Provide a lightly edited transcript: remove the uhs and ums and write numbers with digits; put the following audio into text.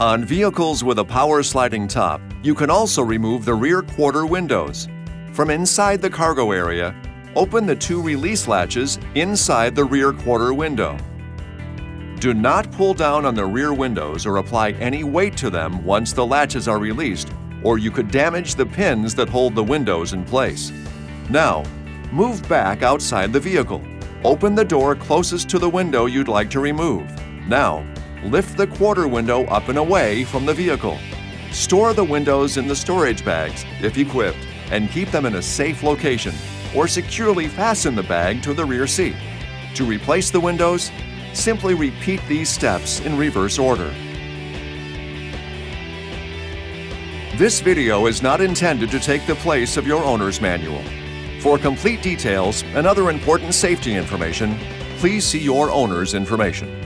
On vehicles with a power sliding top, you can also remove the rear quarter windows. From inside the cargo area, open the two release latches inside the rear quarter window. Do not pull down on the rear windows or apply any weight to them once the latches are released, or you could damage the pins that hold the windows in place. Now, move back outside the vehicle. Open the door closest to the window you'd like to remove. Now, lift the quarter window up and away from the vehicle. Store the windows in the storage bags, if equipped, and keep them in a safe location, or securely fasten the bag to the rear seat. To replace the windows, simply repeat these steps in reverse order. This video is not intended to take the place of your owner's manual. For complete details and other important safety information, please see your owner's information.